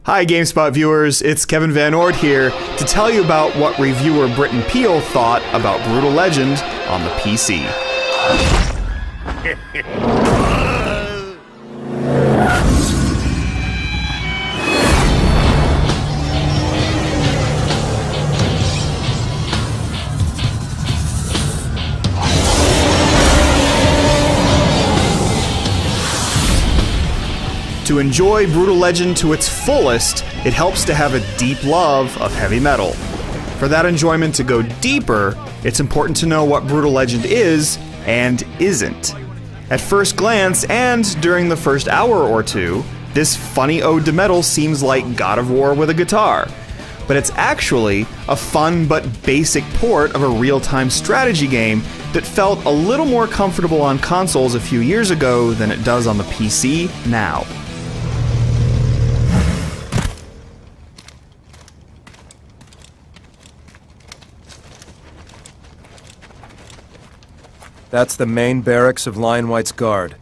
Hi GameSpot viewers, it's Kevin Van Ord here to tell you about what reviewer Britton Peel thought about Brutal Legend on the PC. To enjoy Brutal Legend to its fullest, it helps to have a deep love of heavy metal. For that enjoyment to go deeper, it's important to know what Brutal Legend is and isn't. At first glance, and during the first hour or two, this funny ode to metal seems like God of War with a guitar. But it's actually a fun but basic port of a real-time strategy game that felt a little more comfortable on consoles a few years ago than it does on the PC now. That's the main barracks of Lion White's Guard.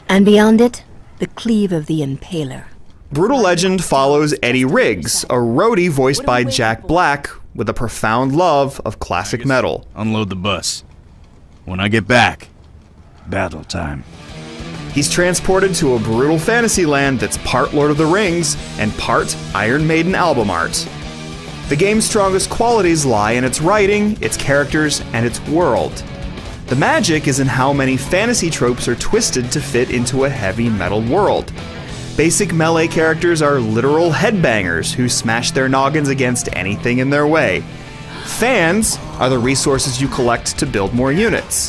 And beyond it, the Cleave of the Impaler. Brutal Legend follows Eddie Riggs, a roadie voiced by Jack Black, with a profound love of classic metal. Unload the bus. When I get back, battle time. He's transported to a brutal fantasy land that's part Lord of the Rings and part Iron Maiden album art. The game's strongest qualities lie in its writing, its characters, and its world. The magic is in how many fantasy tropes are twisted to fit into a heavy metal world. Basic melee characters are literal headbangers who smash their noggins against anything in their way. Fans are the resources you collect to build more units.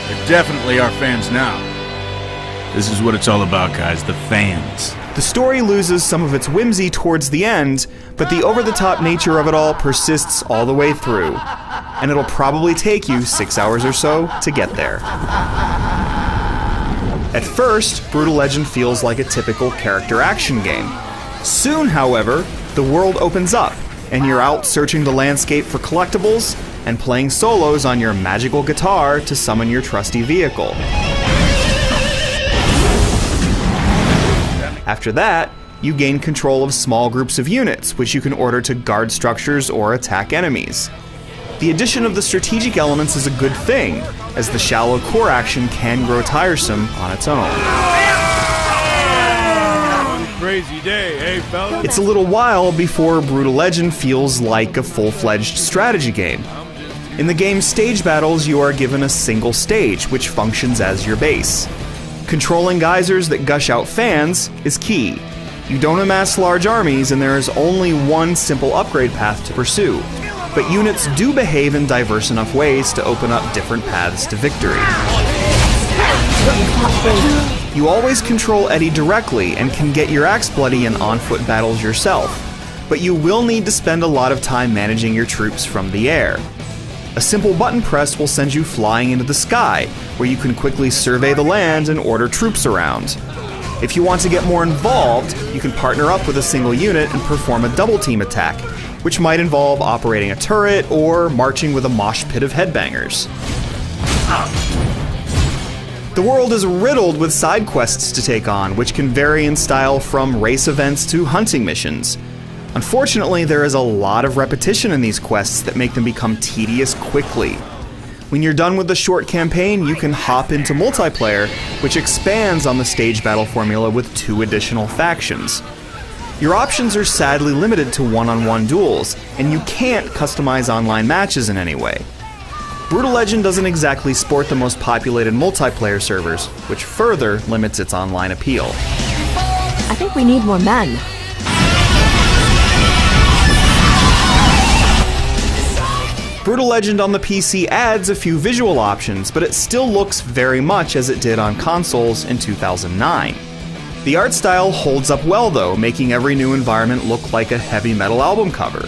There definitely are fans now. This is what it's all about, guys, the fans. The story loses some of its whimsy towards the end, but the over-the-top nature of it all persists all the way through. And it'll probably take you 6 hours or so to get there. At first, Brutal Legend feels like a typical character action game. Soon, however, the world opens up, and you're out searching the landscape for collectibles and playing solos on your magical guitar to summon your trusty vehicle. After that, you gain control of small groups of units, which you can order to guard structures or attack enemies. The addition of the strategic elements is a good thing, as the shallow core action can grow tiresome on its own. Crazy day, eh, fella? It's a little while before Brutal Legend feels like a full-fledged strategy game. In the game's stage battles, you are given a single stage, which functions as your base. Controlling geysers that gush out fans is key. You don't amass large armies, and there is only one simple upgrade path to pursue. But units do behave in diverse enough ways to open up different paths to victory. You always control Eddie directly and can get your axe bloody in on-foot battles yourself, but you will need to spend a lot of time managing your troops from the air. A simple button press will send you flying into the sky, where you can quickly survey the land and order troops around. If you want to get more involved, you can partner up with a single unit and perform a double team attack, which might involve operating a turret or marching with a mosh pit of headbangers. The world is riddled with side quests to take on, which can vary in style from race events to hunting missions. Unfortunately, there is a lot of repetition in these quests that make them become tedious quickly. When you're done with the short campaign, you can hop into multiplayer, which expands on the stage battle formula with 2 additional factions. Your options are sadly limited to one-on-one duels, and you can't customize online matches in any way. Brutal Legend doesn't exactly sport the most populated multiplayer servers, which further limits its online appeal. I think we need more men. Brutal Legend on the PC adds a few visual options, but it still looks very much as it did on consoles in 2009. The art style holds up well though, making every new environment look like a heavy metal album cover.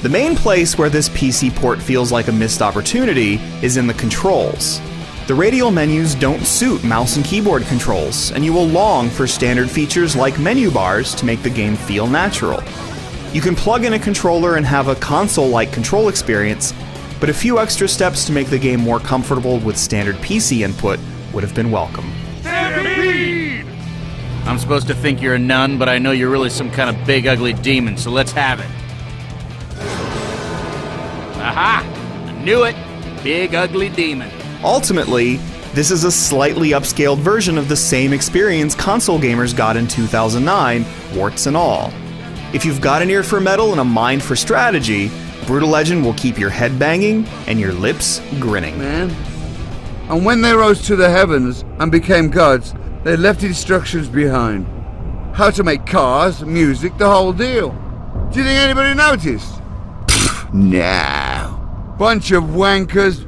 The main place where this PC port feels like a missed opportunity is in the controls. The radial menus don't suit mouse and keyboard controls, and you will long for standard features like menu bars to make the game feel natural. You can plug in a controller and have a console-like control experience, but a few extra steps to make the game more comfortable with standard PC input would have been welcome. Stampede! I'm supposed to think you're a nun, but I know you're really some kind of big, ugly demon, so let's have it. Aha! I knew it! Big, ugly demon. Ultimately, this is a slightly upscaled version of the same experience console gamers got in 2009, warts and all. If you've got an ear for metal and a mind for strategy, Brutal Legend will keep your head banging and your lips grinning. Man. And when they rose to the heavens and became gods, they left instructions behind. How to make cars, music, the whole deal. Do you think anybody noticed? No. Bunch of wankers